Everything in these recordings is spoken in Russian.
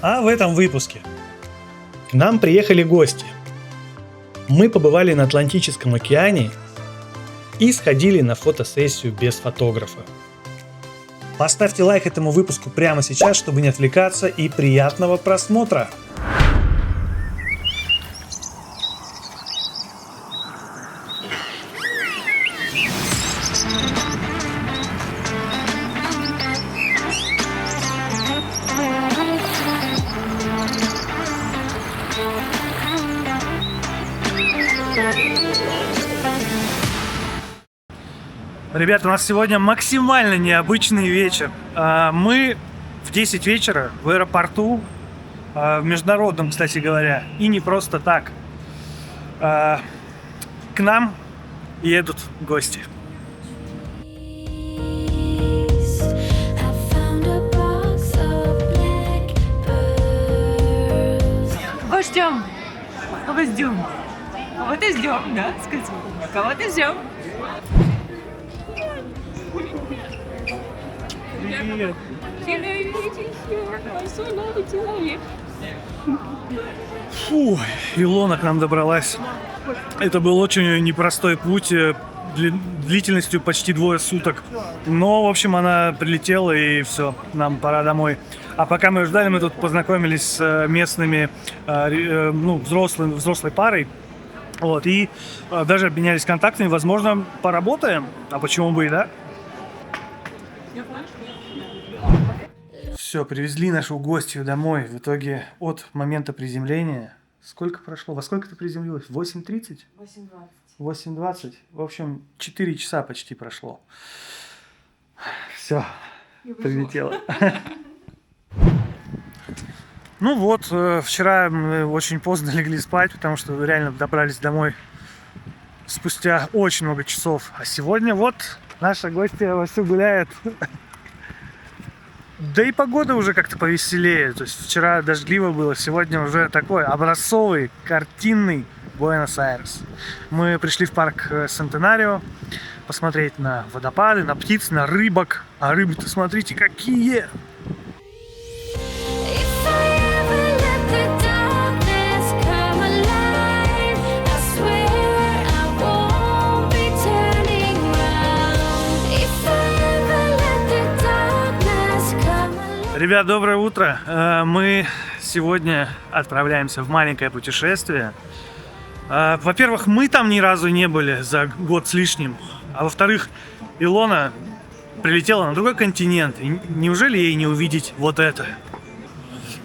А в этом выпуске к нам приехали гости. Мы побывали на Атлантическом океане и сходили на фотосессию без фотографа. Поставьте лайк этому выпуску прямо сейчас, чтобы не отвлекаться, и приятного просмотра! Ребята, у нас сегодня максимально необычный вечер. Мы в 10 вечера в аэропорту, в международном, кстати говоря, и не просто так. К нам едут гости. Кого ждем? Кого ждем? Кого-то ждем, да? Скажи, кого-то ждем. Привет. Фу, Илона к нам добралась. Это был очень непростой путь, длительностью почти 2 суток. Но, в общем, она прилетела, и все, нам пора домой. А пока мы ждали, мы тут познакомились с местными, взрослой парой. Вот, и даже обменялись контактами. Возможно, поработаем. А почему бы и да? Все, привезли нашу гостью домой. В итоге от момента приземления... Сколько прошло? Во сколько ты приземлилась? 8:30? 8:20. 8:20. В общем, 4 часа почти прошло. Все, прилетела. Ну вот, вчера мы очень поздно легли спать, потому что реально добрались домой спустя очень много часов. А сегодня вот наша гостья вовсю гуляет. Да и погода уже как-то повеселее. То есть вчера дождливо было, сегодня уже такой образцовый, картинный Буэнос-Айрес. Мы пришли в парк Сентенарио посмотреть на водопады, на птиц, на рыбок. А рыбы-то смотрите, какие! Ребят, доброе утро! Мы сегодня отправляемся в маленькое путешествие. Во-первых, мы там ни разу не были за год с лишним. А во-вторых, Илона прилетела на другой континент. И неужели ей не увидеть вот это?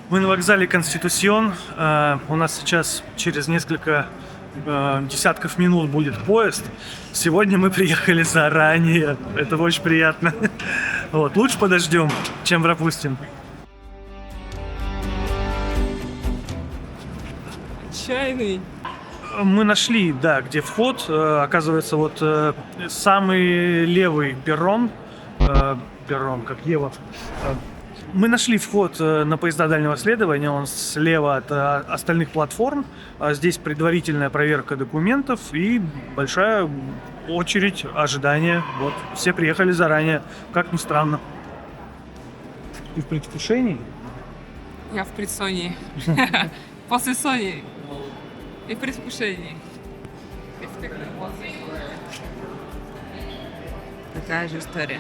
Мы на вокзале Конституцион. У нас сейчас через несколько десятков минут будет поезд. Сегодня мы приехали заранее. Это очень приятно. Вот, лучше подождем, чем пропустим. Чайный. Мы нашли, да, где вход. Оказывается, вот самый левый перрон, как Ева. Мы нашли вход на поезда дальнего следования, он слева от остальных платформ. Здесь предварительная проверка документов и большая очередь ожидания. Вот, все приехали заранее, как ни странно. Ты в предвкушении? Я в предсонии. После Сони. И в предвкушении. Такая же история.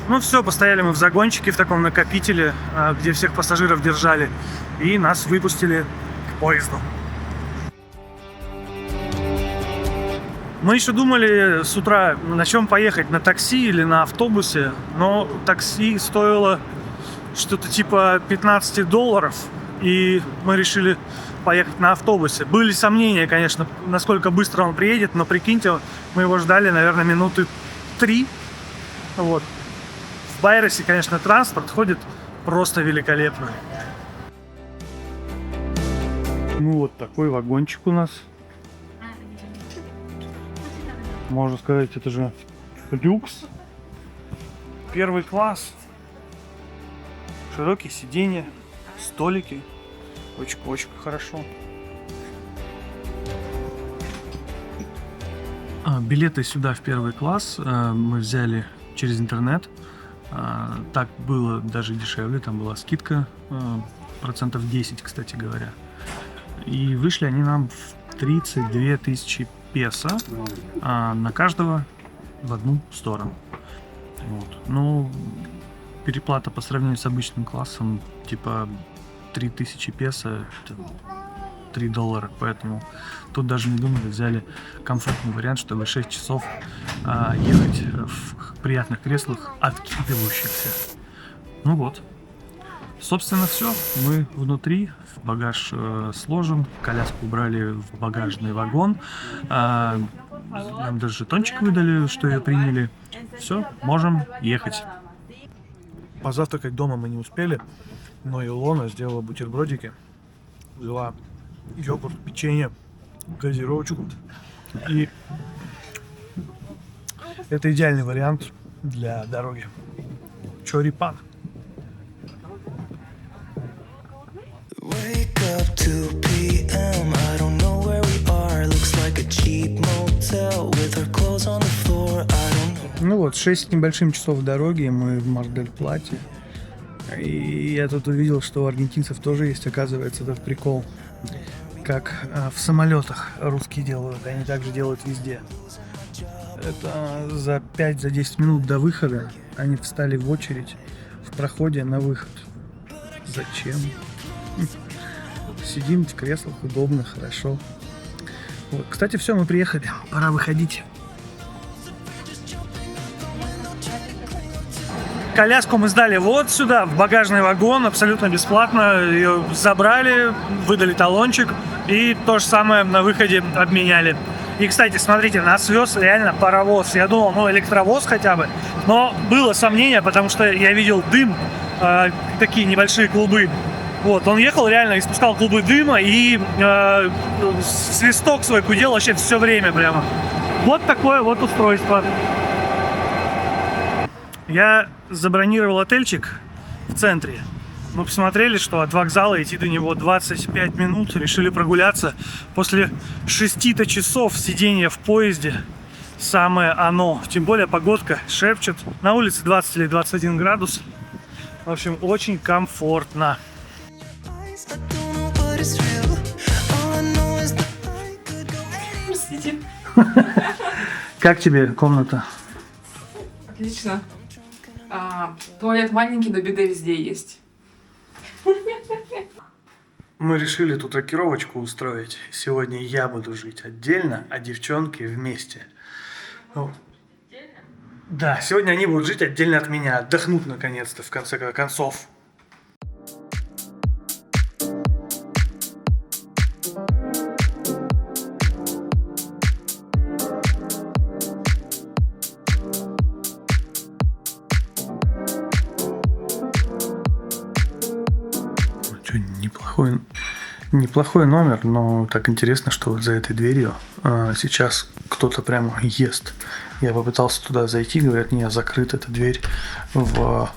Ну все, постояли мы в загончике, в таком накопителе, где всех пассажиров держали. И нас выпустили к поезду. Мы еще думали с утра, на чем поехать, на такси или на автобусе. Но такси стоило что-то типа $15. И мы решили поехать на автобусе. Были сомнения, конечно, насколько быстро он приедет. Но прикиньте, мы его ждали, наверное, минуты 3. Вот. В Байресе, конечно, транспорт ходит просто великолепно. Ну вот такой вагончик у нас. Можно сказать, это же люкс. Первый класс. Широкие сиденья, столики. Очень хорошо. Билеты сюда в первый класс мы взяли через интернет. Так было даже дешевле, там была скидка процентов 10, кстати говоря. И вышли они нам в 32 тысячи песо на каждого в одну сторону. Вот. Ну, переплата по сравнению с обычным классом, типа 3000 песо, это $3, поэтому тут даже не думали, взяли комфортный вариант, чтобы 6 часов ехать в приятных креслах, откидывающихся. Ну вот. Собственно, все. Мы внутри, багаж сложим, коляску убрали в багажный вагон. Нам даже жетончик выдали, что ее приняли. Все, можем ехать. Позавтракать дома мы не успели, но Илона сделала бутербродики, взяла йогурт, печенье, газировочку. И это идеальный вариант для дороги. Чорипан. Wake up 2 p.m. I don't know where we are. Looks like a cheap motel with our clothes on the floor. I don't know. Ну вот, 6 с небольшим часов дороги, мы в Мар-дель-Плате. И я тут увидел, что у аргентинцев тоже есть, оказывается, этот прикол. Как в самолетах русские делают, они также делают везде. Это за 5-10 минут до выхода они встали в очередь в проходе на выход. Зачем? Сидим в креслах, удобно, хорошо. Вот. Кстати, все, мы приехали. Пора выходить. Коляску мы сдали вот сюда, в багажный вагон, абсолютно бесплатно. Ее забрали, выдали талончик и то же самое на выходе обменяли. И, кстати, смотрите, нас вез реально паровоз. Я думал, ну, электровоз хотя бы. Но было сомнение, потому что я видел дым, такие небольшие клубы. Вот, он ехал реально, испускал клубы дыма и свисток свой гудел вообще все время прямо. Вот такое вот устройство. Я забронировал отельчик в центре. Мы посмотрели, что от вокзала идти до него 25 минут. Решили прогуляться. После 6 часов сидения в поезде самое оно. Тем более погодка шепчет. На улице 20 или 21 градус. В общем, очень комфортно. I don't know what is real. All I know is that I could go anywhere. Простите. Как тебе комната? Отлично. Туалет маленький, но биде везде есть. Мы решили тут рокировочку устроить. Сегодня я буду жить отдельно, а девчонки вместе. Ну, да, сегодня они будут жить отдельно от меня. Отдохнут наконец-то, в конце концов. Неплохой номер, но так интересно, что вот за этой дверью сейчас кто-то прямо ест. Я попытался туда зайти, говорят, не, закрыта эта дверь в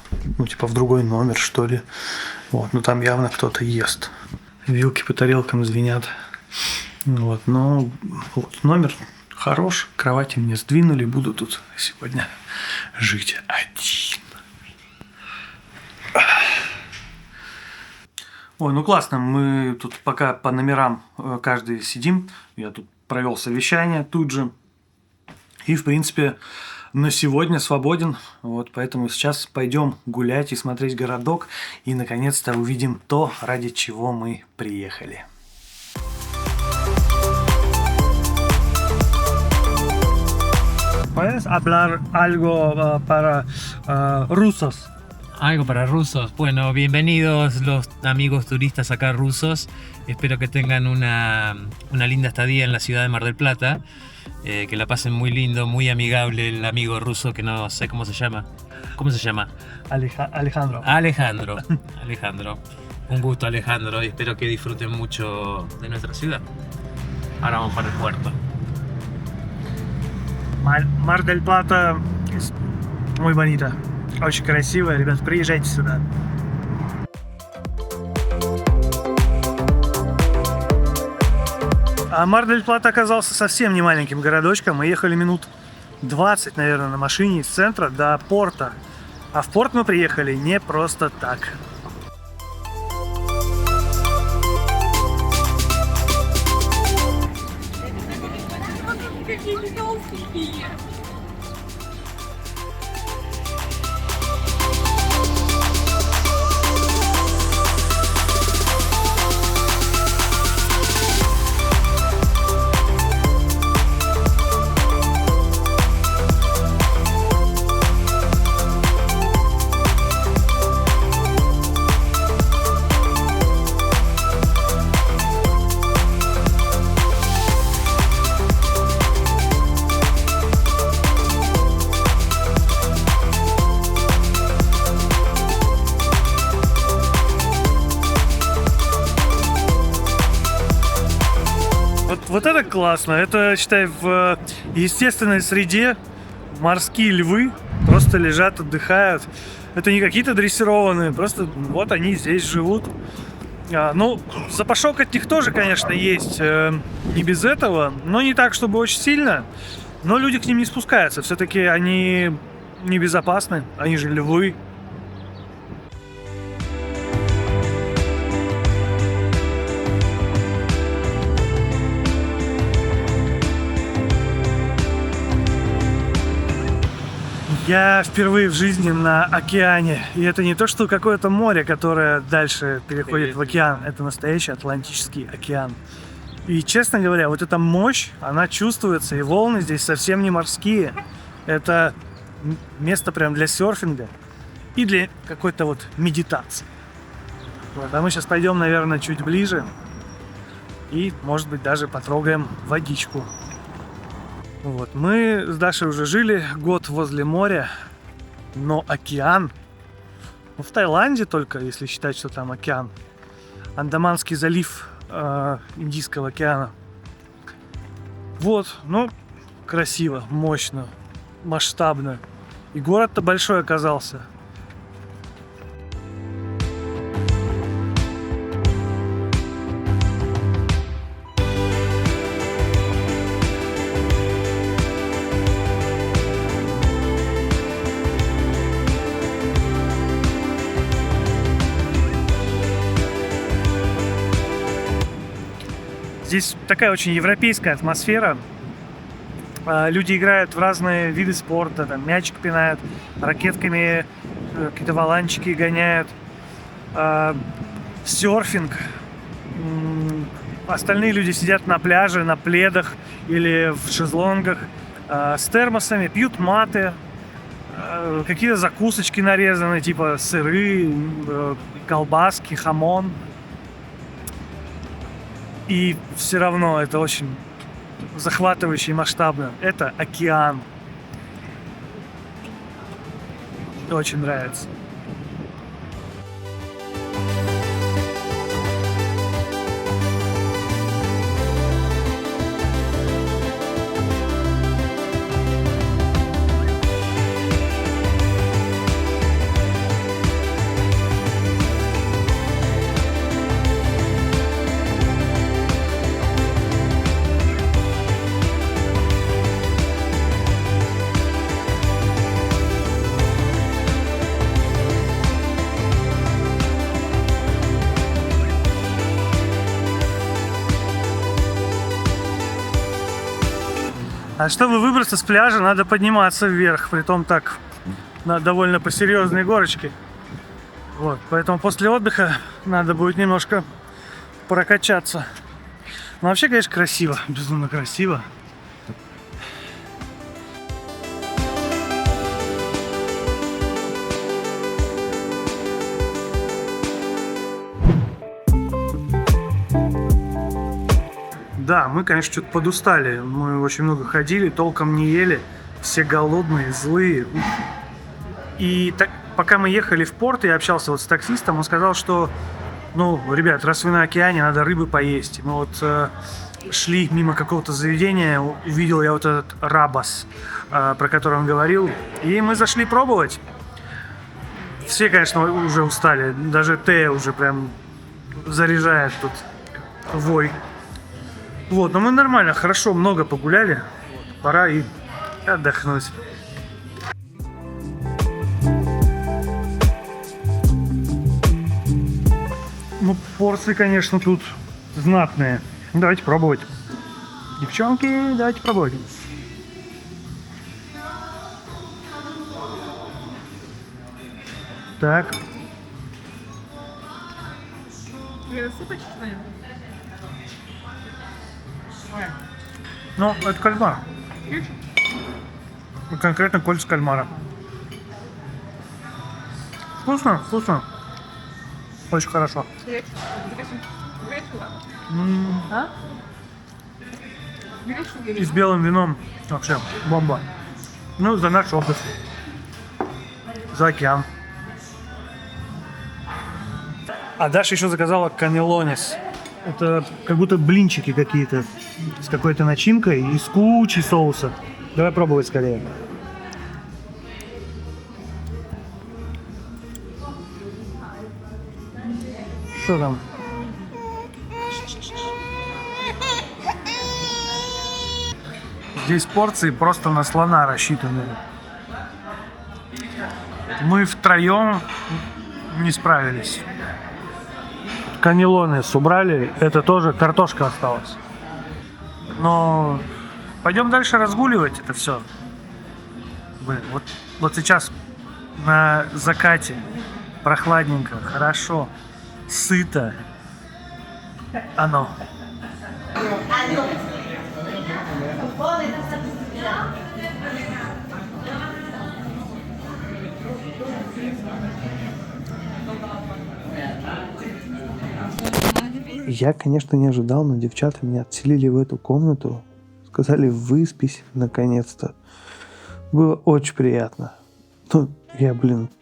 другой номер, что ли. Вот, но там явно кто-то ест. Вилки по тарелкам звенят. Вот, но вот, номер хорош, кровати мне сдвинули, буду тут сегодня жить один. Ой, ну классно, мы тут пока по номерам каждый сидим. Я тут провел совещание тут же. И, в принципе, на сегодня свободен. Вот, поэтому сейчас пойдем гулять и смотреть городок. И, наконец-то, увидим то, ради чего мы приехали. ¿Puedes hablar algo para rusos? Algo para rusos. Bueno, bienvenidos los amigos turistas acá rusos. Espero que tengan una linda estadía en la ciudad de Mar del Plata. Que la pasen muy lindo, muy amigable el amigo ruso que no sé cómo se llama. ¿Cómo se llama? Alejandro. Alejandro. Un gusto, Alejandro, y espero que disfruten mucho de nuestra ciudad. Ahora vamos para el puerto. Mar del Plata muy bonita. Очень красиво, ребят, приезжайте сюда. А Мар-дель-Плата оказался совсем не маленьким городочком. Мы ехали минут 20, наверное, на машине из центра до порта. А в порт мы приехали не просто так. Вот это классно. Это, считай, в естественной среде морские львы просто лежат, отдыхают. Это не какие-то дрессированные, просто вот они здесь живут. Ну, запашок от них тоже, конечно, есть, не без этого, но не так, чтобы очень сильно. Но люди к ним не спускаются. Все-таки они небезопасны, они же львы. Я впервые в жизни на океане. И это не то, что какое-то море, которое дальше переходит в океан. Это настоящий Атлантический океан. И, честно говоря, вот эта мощь, она чувствуется. И волны здесь совсем не морские. Это место прям для серфинга и для какой-то вот медитации. Вот. А мы сейчас пойдем, наверное, чуть ближе. И, может быть, даже потрогаем водичку. Вот. Мы с Дашей уже жили год возле моря, но океан, ну, в Таиланде только, если считать, что там океан, Андаманский залив Индийского океана. Вот, ну, красиво, мощно, масштабно. И город-то большой оказался. Здесь такая очень европейская атмосфера. Люди играют в разные виды спорта, там мячик пинают, ракетками какие-то валанчики гоняют, серфинг. Остальные люди сидят на пляже, на пледах или в шезлонгах с термосами, пьют маты, какие-то закусочки нарезаны, типа сыры, колбаски, хамон. И все равно это очень захватывающе и масштабно. Это океан. Очень нравится. А чтобы выбраться с пляжа, надо подниматься вверх, притом так, на довольно по серьезной горочке. Вот, поэтому после отдыха надо будет немножко прокачаться. Но вообще, конечно, красиво, безумно красиво. Да, мы, конечно, что-то подустали. Мы очень много ходили, толком не ели. Все голодные, злые. И так, пока мы ехали в порт, я общался вот с таксистом, он сказал, что, ну, ребят, раз вы на океане, надо рыбы поесть. Мы вот шли мимо какого-то заведения, увидел я вот этот рабас, про который он говорил, и мы зашли пробовать. Все, конечно, уже устали. Даже Тея уже прям заряжает тут вой. Вот, но мы нормально, хорошо, много погуляли. Пора и отдохнуть. Ну, порции, конечно, тут знатные. Давайте пробовать. Девчонки, давайте пробовать. Так. Ну, это кальмар. Конкретно кольца кальмара. Вкусно, вкусно. Очень хорошо. И с белым вином вообще бомба. Ну, за наш опыт. За океан. А Даша еще заказала канелонес. Это как будто блинчики какие-то с какой-то начинкой и с кучей соуса. Давай пробовать скорее. Что там? Здесь порции просто на слона рассчитаны. Мы втроем не справились. Канелонес убрали, это тоже картошка осталась. Но пойдем дальше разгуливать это все. Блин, вот сейчас на закате прохладненько, хорошо, сыто. Оно. Я, конечно, не ожидал, но девчата меня отселили в эту комнату. Сказали, выспись, наконец-то. Было очень приятно. Ну, я,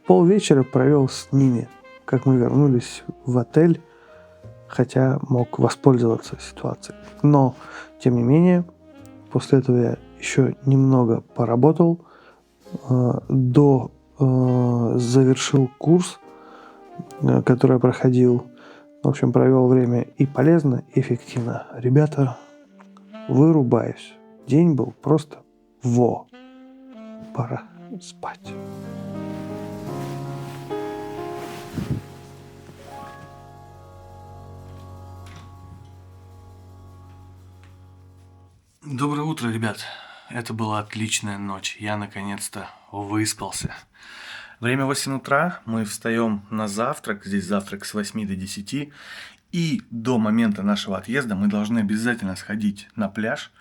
полвечера провел с ними, как мы вернулись в отель, хотя мог воспользоваться ситуацией. Но, тем не менее, после этого я еще немного поработал, завершил курс, который я проходил. В общем, провел время и полезно, и эффективно. Ребята, вырубаюсь. День был просто во. Пора спать. Доброе утро, ребят. Это была отличная ночь. Я наконец-то выспался. Время 8 утра, мы встаем на завтрак, здесь завтрак с 8 до 10, и до момента нашего отъезда мы должны обязательно сходить на пляж.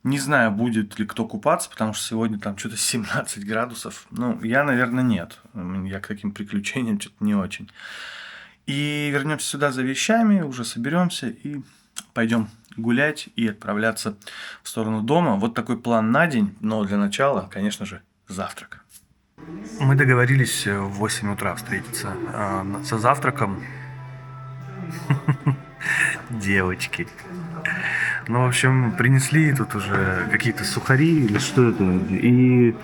Не знаю, будет ли кто купаться, потому что сегодня там что-то 17 градусов. Ну, я, наверное, нет. Я к таким приключениям что-то не очень. И вернемся сюда за вещами, уже соберемся и пойдем гулять и отправляться в сторону дома. Вот такой план на день, но для начала, конечно же, завтрак. Мы договорились в 8 утра встретиться со завтраком. Девочки. Ну, в общем, принесли тут уже какие-то сухари или что это, и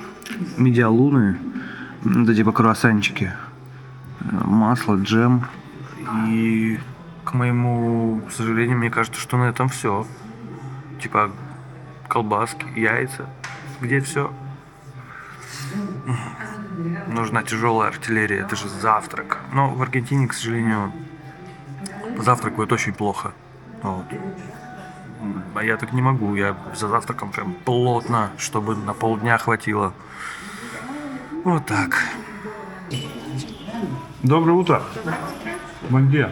медиалуны, да типа круассанчики, масло, джем. И, к моему сожалению, мне кажется, что на этом все. Типа колбаски, яйца, где все? Нужна тяжелая артиллерия, это же завтрак. Но в Аргентине, к сожалению, завтракают очень плохо. Вот. А я так не могу, я за завтраком прям плотно, чтобы на полдня хватило. Вот так. Доброе утро. Вы где?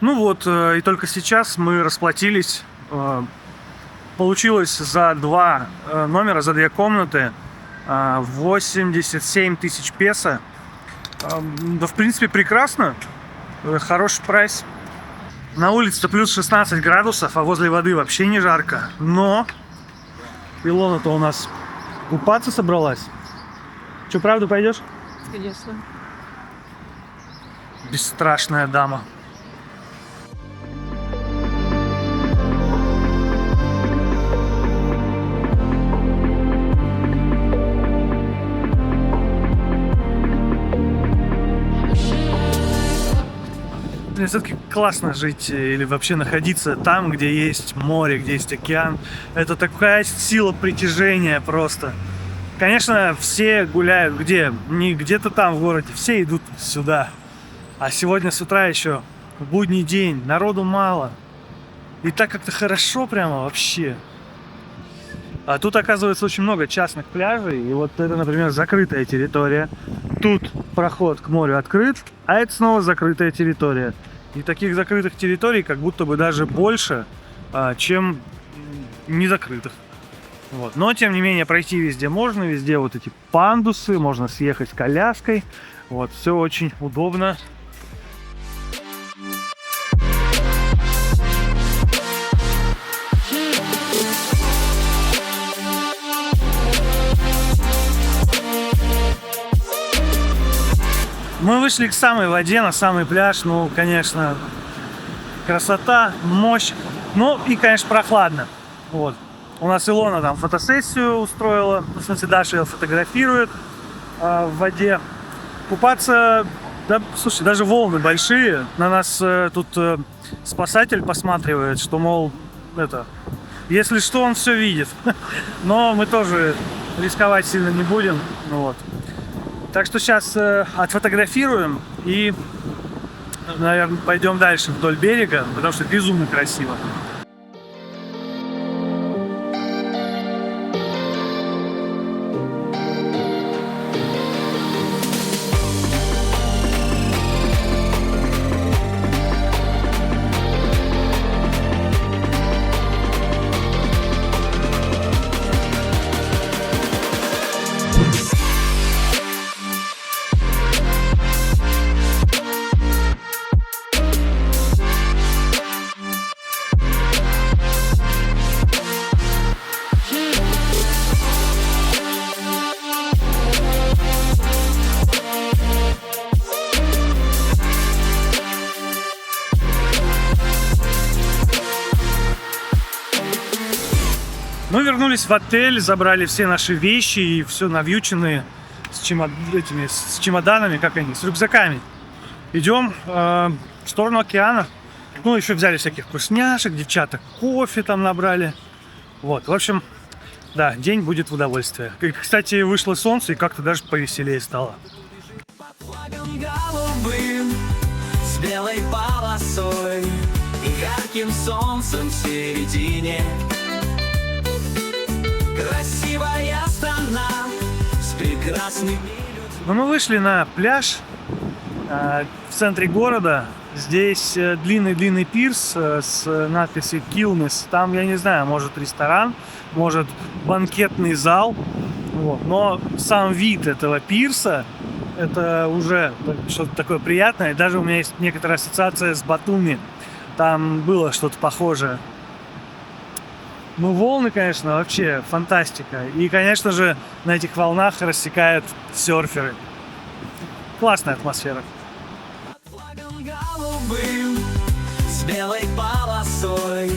Ну вот, и только сейчас мы расплатились. Получилось за 2 номера, за 2 комнаты 87 тысяч песо. Да, в принципе, прекрасно. Хороший прайс. На улице-то плюс 16 градусов, а возле воды вообще не жарко. Но Илона-то у нас купаться собралась. Че, правда пойдешь? Конечно. Бесстрашная дама. Мне все-таки классно жить или вообще находиться там, где есть море, где есть океан. Это такая сила притяжения просто. Конечно, все гуляют где? Не где-то там в городе, все идут сюда. А сегодня с утра еще будний день, народу мало. И так как-то хорошо прямо вообще. А тут, оказывается, очень много частных пляжей. И вот это, например, закрытая территория. Тут проход к морю открыт, а это снова закрытая территория. И таких закрытых территорий как будто бы даже больше, чем незакрытых. Вот. Но, тем не менее, пройти везде можно. Везде вот эти пандусы, можно съехать с коляской. Вот, все очень удобно. Мы вышли к самой воде, на самый пляж. Ну, конечно, красота, мощь. Ну и, конечно, прохладно. Вот. У нас Илона там фотосессию устроила. В смысле, Даша ее фотографирует в воде. Купаться, да, слушай, даже волны большие. На нас тут спасатель посматривает, что, мол, это, если что, он все видит. Но мы тоже рисковать сильно не будем. Вот. Так что сейчас отфотографируем и, наверное, пойдем дальше вдоль берега, потому что безумно красиво. Мы вернулись в отель, забрали все наши вещи и все навьюченные с чемоданами, как они, с рюкзаками. Идем в сторону океана. Ну, еще взяли всяких вкусняшек, девчата кофе там набрали. Вот, в общем, да, день будет в удовольствие. И, кстати, вышло солнце и как-то даже повеселее стало. Под флагом голубым, с белой полосой и ярким солнцем в середине. Красивая страна с прекрасными людьми. Но мы вышли на пляж в центре города. Здесь длинный-длинный пирс с надписью Quilmes. Там, я не знаю, может ресторан, может банкетный зал. Вот. Но сам вид этого пирса, это уже что-то такое приятное. Даже у меня есть некоторая ассоциация с Батуми. Там было что-то похожее. Ну, волны, конечно, вообще фантастика. И, конечно же, на этих волнах рассекают серферы. Классная атмосфера. Под флагом голубым, с белой полосой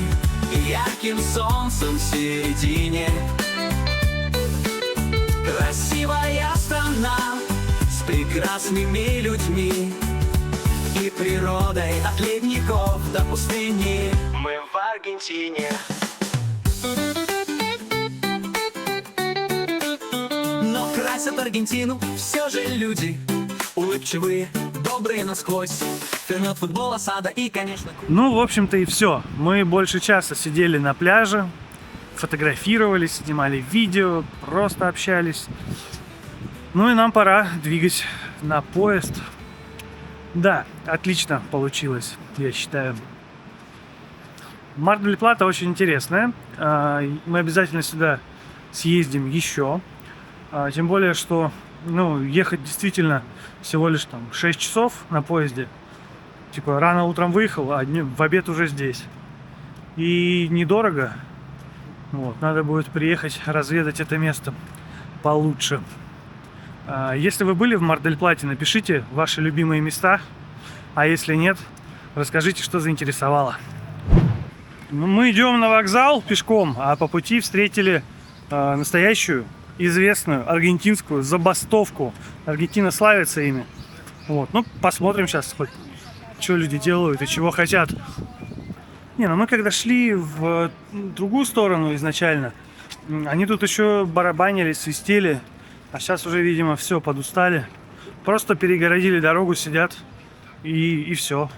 и ярким солнцем в середине. Красивая страна с прекрасными людьми и природой от ледников до пустыни. Мы в Аргентине. Но красят Аргентину все же люди улыбчивые, добрые насквозь. Вернет футбол, осада и, конечно... Ну, в общем-то, и все. Мы больше часа сидели на пляже, фотографировались, снимали видео, просто общались. Ну и нам пора двигать на поезд. Да, отлично получилось, я считаю. Мар-дель-Плата очень интересная. Мы обязательно сюда съездим еще. Тем более, что ехать действительно всего лишь там 6 часов на поезде. Типа рано утром выехал, а в обед уже здесь. И недорого. Вот, надо будет приехать, разведать это место получше. Если вы были в Мар-дель-Плате, напишите ваши любимые места. А если нет, расскажите, что заинтересовало. Мы идем на вокзал пешком, а по пути встретили настоящую, известную аргентинскую забастовку. Аргентина славится ими. Вот. Ну, посмотрим сейчас хоть, что люди делают и чего хотят. Не, ну мы когда шли в другую сторону изначально, они тут еще барабанили, свистели, а сейчас уже, видимо, все, подустали. Просто перегородили дорогу, сидят и все.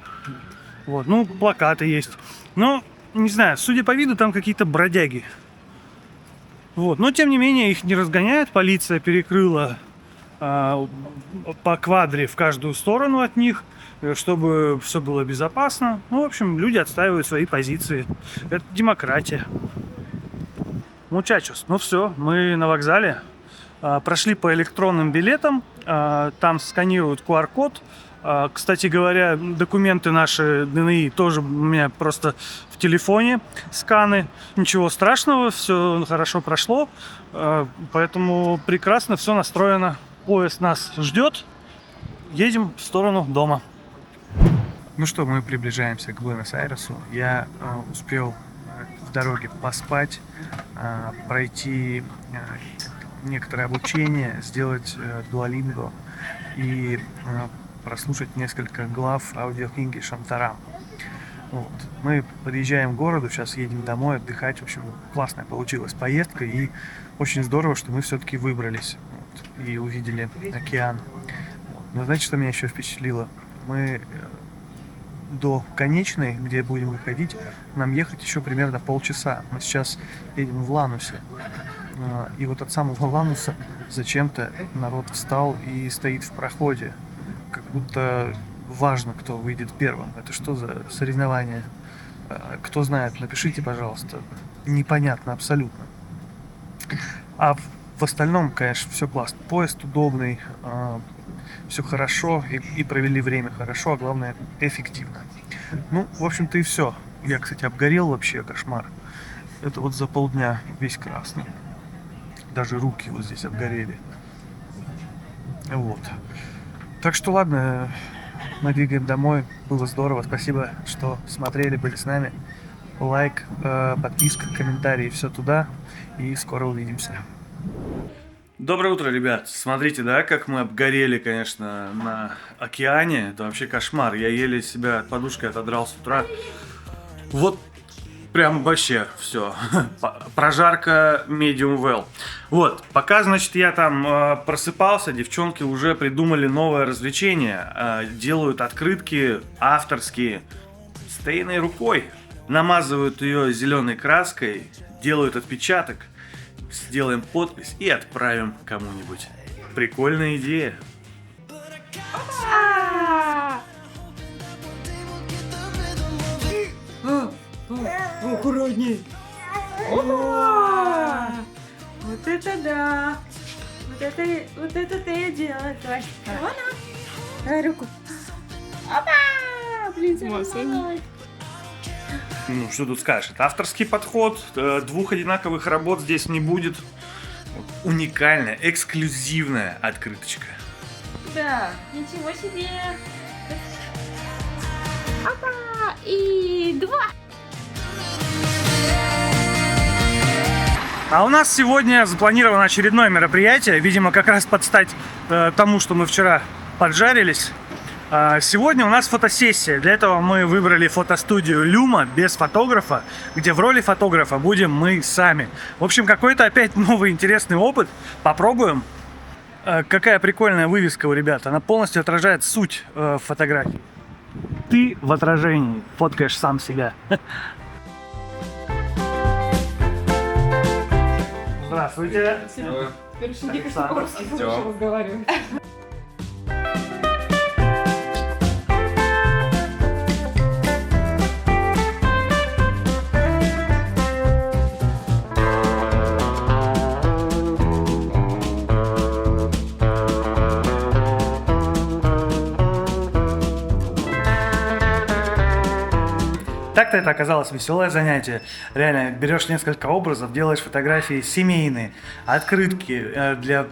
Вот, ну, плакаты есть. Но, не знаю, судя по виду, там какие-то бродяги. Вот, но тем не менее их не разгоняют, полиция перекрыла по квадре в каждую сторону от них, чтобы все было безопасно. Ну, в общем, люди отстаивают свои позиции. Это демократия. Мучачос. Ну все, мы на вокзале. Прошли по электронным билетам. Там сканируют QR-код. Кстати говоря, документы наши ДНИ тоже у меня просто в телефоне сканы. Ничего страшного, все хорошо прошло. Поэтому прекрасно все настроено. Поезд нас ждет. Едем в сторону дома. Ну что, мы приближаемся к Буэнос-Айресу. Я успел в дороге поспать, пройти некоторое обучение, сделать дуолинго и прослушать несколько глав аудиокниги Шантарам. Вот. Мы подъезжаем к городу, сейчас едем домой отдыхать. В общем, классная получилась поездка, и очень здорово, что мы все-таки выбрались и увидели океан. Но знаете, что меня еще впечатлило? Мы до конечной, где будем выходить, нам ехать еще примерно полчаса. Мы сейчас едем в Ланусе. И вот от самого Лануса зачем-то народ встал и стоит в проходе. Как будто важно, кто выйдет первым. Это что за соревнование? Кто знает, напишите, пожалуйста. Непонятно абсолютно. А в остальном, конечно, все классно. Поезд удобный, все хорошо, и провели время хорошо, а главное, эффективно. Ну, в общем-то и все. Я, кстати, обгорел вообще, кошмар. Это вот за полдня весь красный. Даже руки вот здесь обгорели. Вот. Так что ладно, мы двигаем домой. Было здорово. Спасибо, что смотрели, были с нами. Лайк, подписка, комментарии, все туда. И скоро увидимся. Доброе утро, ребят. Смотрите, да, как мы обгорели, конечно, на океане. Это вообще кошмар. Я еле себя от подушки отодрал с утра. Вот прям вообще все. Прожарка medium well. Вот, пока, значит, я там просыпался, девчонки уже придумали новое развлечение. Делают открытки авторские с тейной рукой. Намазывают ее зеленой краской, делают отпечаток. Сделаем подпись и отправим кому-нибудь. Прикольная идея. Аккуратней. Вот это да. Вот это ты и делаешь. Давай. Давай руку. Опа! Блин, давай. Ну, что тут скажешь? Это авторский подход. Двух одинаковых работ здесь не будет. Уникальная, эксклюзивная открыточка. Да, ничего себе. Опа! И 2. А у нас сегодня запланировано очередное мероприятие. Видимо, как раз под стать тому, что мы вчера поджарились. Сегодня у нас фотосессия. Для этого мы выбрали фотостудию Люма без фотографа, где в роли фотографа будем мы сами. В общем, какой-то опять новый интересный опыт. Попробуем. Какая прикольная вывеска у ребят. Она полностью отражает суть фотографии. Ты в отражении фоткаешь сам себя. Здравствуйте. Александр. разговаривать. Так-то это оказалось веселое занятие. Реально, берешь несколько образов, делаешь фотографии семейные, открытки для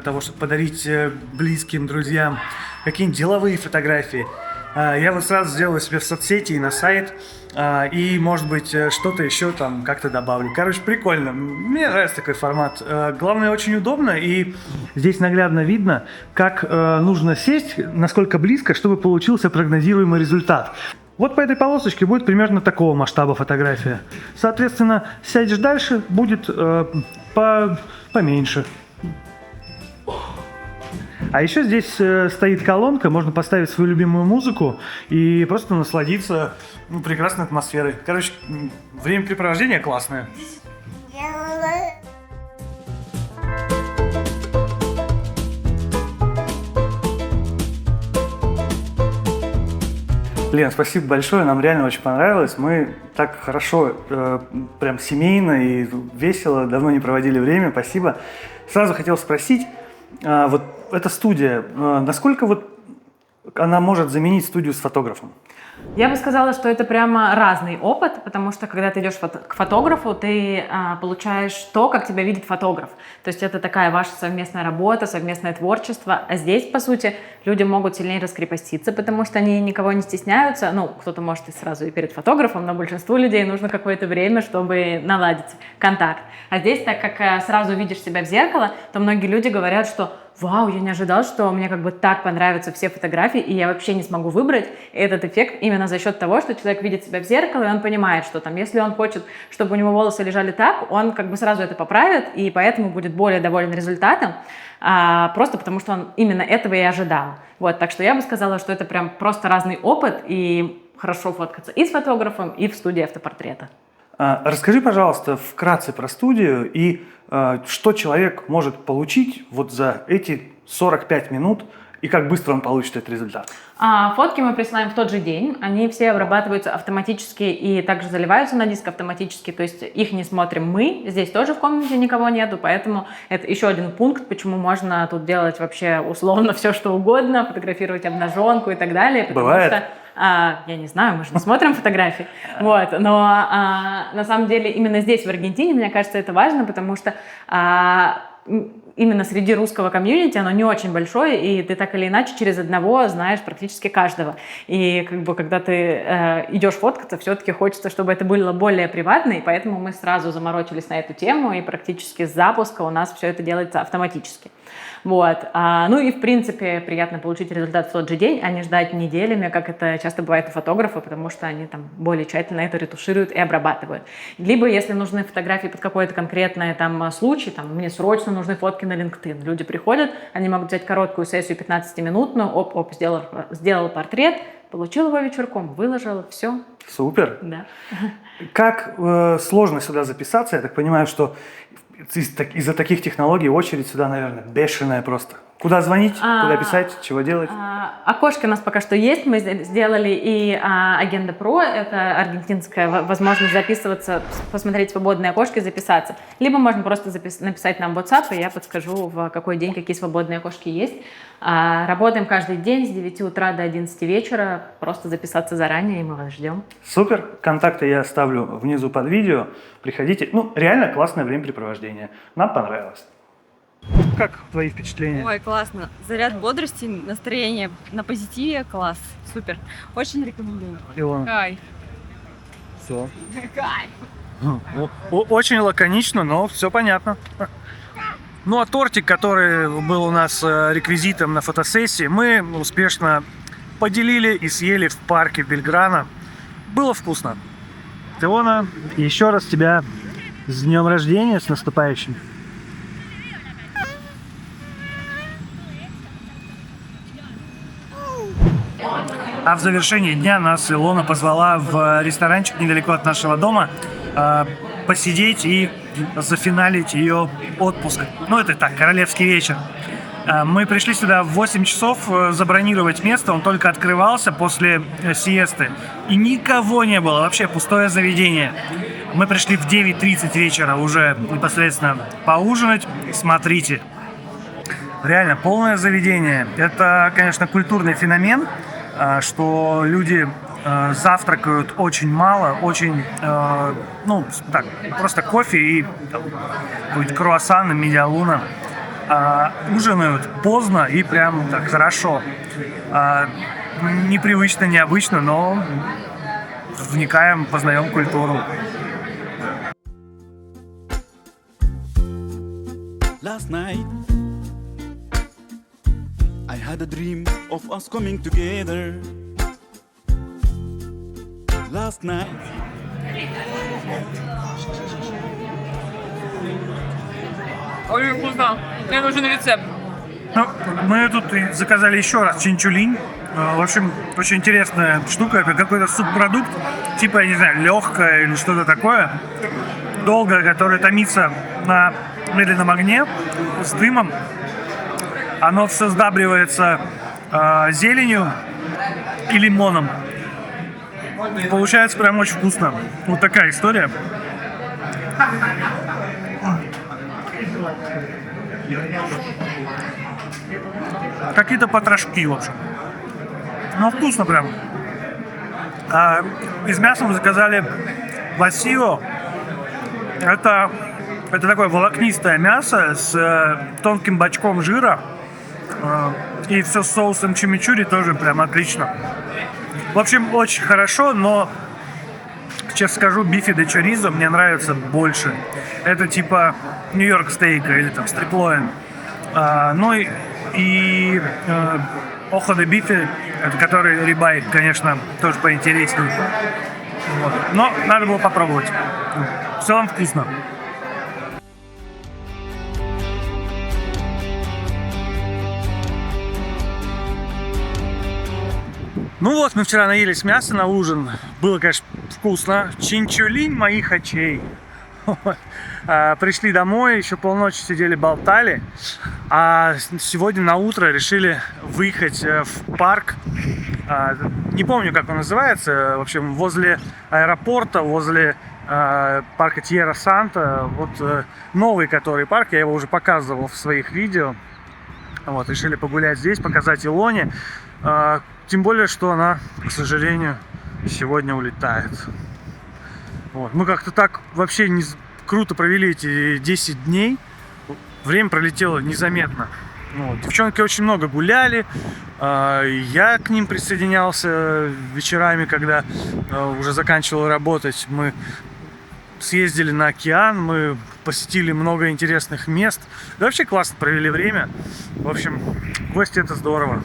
того, чтобы подарить близким, друзьям, какие-нибудь деловые фотографии. Я вот сразу сделаю себе в соцсети и на сайт, и, может быть, что-то еще там как-то добавлю. Короче, прикольно. Мне нравится такой формат. Главное, очень удобно, и здесь наглядно видно, как нужно сесть, насколько близко, чтобы получился прогнозируемый результат. Вот по этой полосочке будет примерно такого масштаба фотография. Соответственно, сядешь дальше, будет поменьше. А еще здесь стоит колонка, можно поставить свою любимую музыку и просто насладиться прекрасной атмосферой. Короче, времяпрепровождение классное. Лен, спасибо большое, нам реально очень понравилось. Мы так хорошо, прям семейно и весело, давно не проводили время, спасибо. Сразу хотел спросить, вот эта студия, насколько вот она может заменить студию с фотографом? Я бы сказала, что это прямо разный опыт, потому что когда ты идешь к фотографу, ты получаешь то, как тебя видит фотограф. То есть это такая ваша совместная работа, совместное творчество. А здесь, по сути, люди могут сильнее раскрепоститься, потому что они никого не стесняются. Ну, кто-то может и сразу и перед фотографом, но большинству людей нужно какое-то время, чтобы наладить контакт. А здесь, так как сразу видишь себя в зеркало, то многие люди говорят, что вау, я не ожидал, что мне как бы так понравятся все фотографии, и я вообще не смогу выбрать этот эффект именно за счет того, что человек видит себя в зеркало, и он понимает, что там, если он хочет, чтобы у него волосы лежали так, он как бы сразу это поправит, и поэтому будет более доволен результатом, просто потому что он именно этого и ожидал. Вот, так что я бы сказала, что это прям просто разный опыт, и хорошо фоткаться и с фотографом, и в студии автопортрета. Расскажи, пожалуйста, вкратце про студию и что человек может получить вот за эти 45 минут и как быстро он получит этот результат. Фотки мы присылаем в тот же день, они все обрабатываются автоматически и также заливаются на диск автоматически, то есть их не смотрим мы, здесь тоже в комнате никого нету, поэтому это еще один пункт, почему можно тут делать вообще условно все, что угодно, фотографировать обнаженку и так далее. Бывает? Что, я не знаю, мы же не смотрим фотографии, вот, но на самом деле именно здесь, в Аргентине, мне кажется, это важно, потому что именно среди русского комьюнити оно не очень большое, и ты так или иначе через одного знаешь практически каждого. И как бы когда ты идешь фоткаться, все-таки хочется, чтобы это было более приватно, и поэтому мы сразу заморочились на эту тему, и практически с запуска у нас все это делается автоматически. Вот. Ну и, в принципе, приятно получить результат в тот же день, а не ждать неделями, как это часто бывает у фотографов, потому что они там более тщательно это ретушируют и обрабатывают. Либо, если нужны фотографии под какой-то конкретный там случай, там, мне срочно нужны фотки на LinkedIn. Люди приходят, они могут взять короткую сессию 15-минутную, оп-оп, сделал портрет, получил его вечерком, выложил, все. Супер. Да. Как сложно сюда записаться? Я так понимаю, что из-за таких технологий очередь сюда, наверное, бешеная просто. Куда звонить, куда писать, чего делать? Окошко у нас пока что есть. Мы сделали и Agenda Pro, это аргентинская возможность записываться, посмотреть свободные окошки и записаться. Либо можно просто написать нам в WhatsApp, и я подскажу, в какой день какие свободные окошки есть. Работаем каждый день с 9 утра до 11 вечера. Просто записаться заранее, и мы вас ждем. Супер. Контакты я оставлю внизу под видео. Приходите. Ну, реально классное времяпрепровождение. Нам понравилось. Как твои впечатления? Ой, классно. Заряд бодрости, настроение на позитиве, класс. Супер. Очень рекомендую. Илона. Кайф. Все. Кайф. Очень лаконично, но все понятно. Ну а тортик, который был у нас реквизитом на фотосессии, мы успешно поделили и съели в парке Бельграно. Было вкусно. Илона, еще раз тебя с днем рождения, с наступающим. А в завершении дня нас Илона позвала в ресторанчик недалеко от нашего дома посидеть и зафиналить ее отпуск. Ну, это так, королевский вечер. Мы пришли сюда в 8 часов забронировать место, он только открывался после сиесты. И никого не было, вообще пустое заведение. Мы пришли в 9:30 вечера уже непосредственно поужинать. Смотрите, реально полное заведение. Это, конечно, культурный феномен, что люди завтракают очень мало, очень, ну, так, просто кофе и какой-то круассан и медиалуна. Ужинают поздно и прям так хорошо. непривычно, необычно, но вникаем, познаем культуру. Last night, I had a dream of us coming together. Last night. Очень вкусно. Мне нужен рецепт. Ну, мы тут и заказали еще раз чинчулинь. В общем, очень интересная штука. Это какой-то субпродукт, типа, я не знаю, легкое или что-то такое. Долгое, которое томится на медленном огне с дымом. Оно все сдабривается зеленью и лимоном. Получается прям очень вкусно. Вот такая история. Какие-то потрошки, в общем. Ну, вкусно прям. Из мяса мы заказали васио. Это такое волокнистое мясо с тонким бачком жира. И все с соусом чимичури тоже прям отлично. В общем, очень хорошо, но, честно скажу, бифи де чоризо мне нравится больше. Это типа Нью-Йорк стейка или там стриплоин. Ну и охо де бифи, который рибай, конечно, тоже поинтереснее. Вот. Но надо было попробовать. В целом вкусно. Ну вот, мы вчера наелись мяса на ужин. Было, конечно, вкусно. Чинчулинь моих очей. Пришли домой, еще полночи сидели, болтали. А сегодня на утро решили выехать в парк. Не помню, как он называется. В общем, возле аэропорта, возле парка Тьерра-Санта. Вот новый который парк, я его уже показывал в своих видео. Вот, решили погулять здесь, показать Илоне. Тем более, что она, к сожалению, сегодня улетает. Вот. Мы как-то так вообще круто провели эти 10 дней. Время пролетело незаметно. Вот. Девчонки очень много гуляли. Я к ним присоединялся вечерами, когда уже заканчивал работать. Мы съездили на океан, мы посетили много интересных мест. Да вообще классно провели время. В общем, гости — это здорово.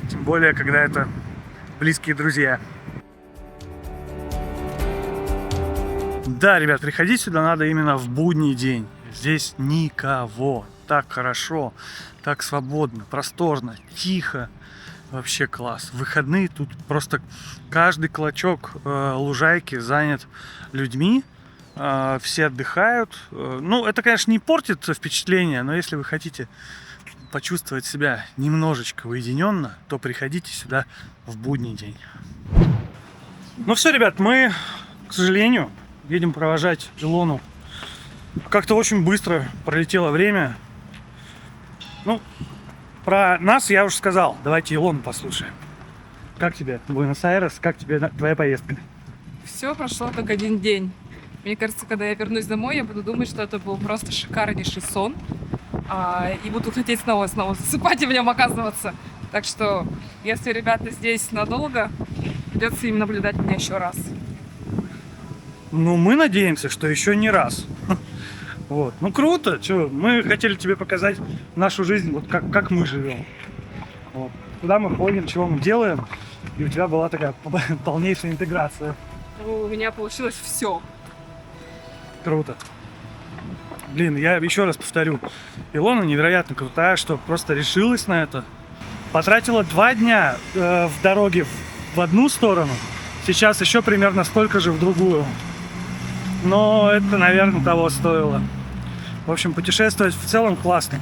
Тем более, когда это близкие друзья. Да, ребят, приходить сюда надо именно в будний день. Здесь никого. Так хорошо, так свободно, просторно, тихо. Вообще класс. В выходные тут просто каждый клочок лужайки занят людьми. Все отдыхают. Ну, это, конечно, не портит впечатление, но если вы хотите почувствовать себя немножечко уединенно, то приходите сюда в будний день. Ну все, ребят, мы, к сожалению, едем провожать Илону. Как-то очень быстро пролетело время. Ну, про нас я уже сказал. Давайте Илону послушаем. Как тебе Буэнос-Айрес? Как тебе твоя поездка? Все прошло как один день. Мне кажется, когда я вернусь домой, я буду думать, что это был просто шикарнейший сон. И буду хотеть снова засыпать и в нем оказываться. Так что, если ребята здесь надолго, придется им наблюдать меня еще раз. Ну, мы надеемся, что еще не раз. Вот. Ну, круто. Чё? Мы хотели тебе показать нашу жизнь, вот как мы живем. Вот. Куда мы ходим, чего мы делаем. И у тебя была такая полнейшая интеграция. У меня получилось все. Круто. Блин, я еще раз повторю. Илона невероятно крутая, что просто решилась на это. Потратила 2 дня в дороге в одну сторону. Сейчас еще примерно столько же в другую. Но это, наверное, того стоило. В общем, путешествовать в целом классно.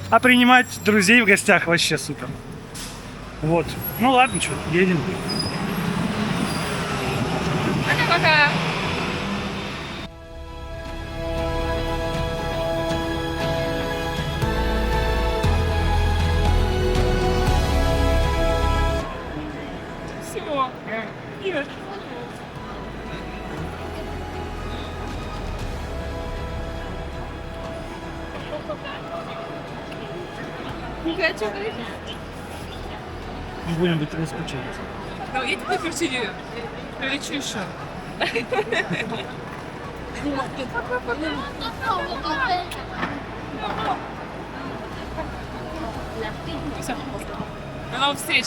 А принимать друзей в гостях вообще супер. Вот. Ну ладно, что, едем. Пока-пока. Все. Нет. Где-нибудь не скучать. Ну, я тебе прилечу еще. Все. До новых встреч.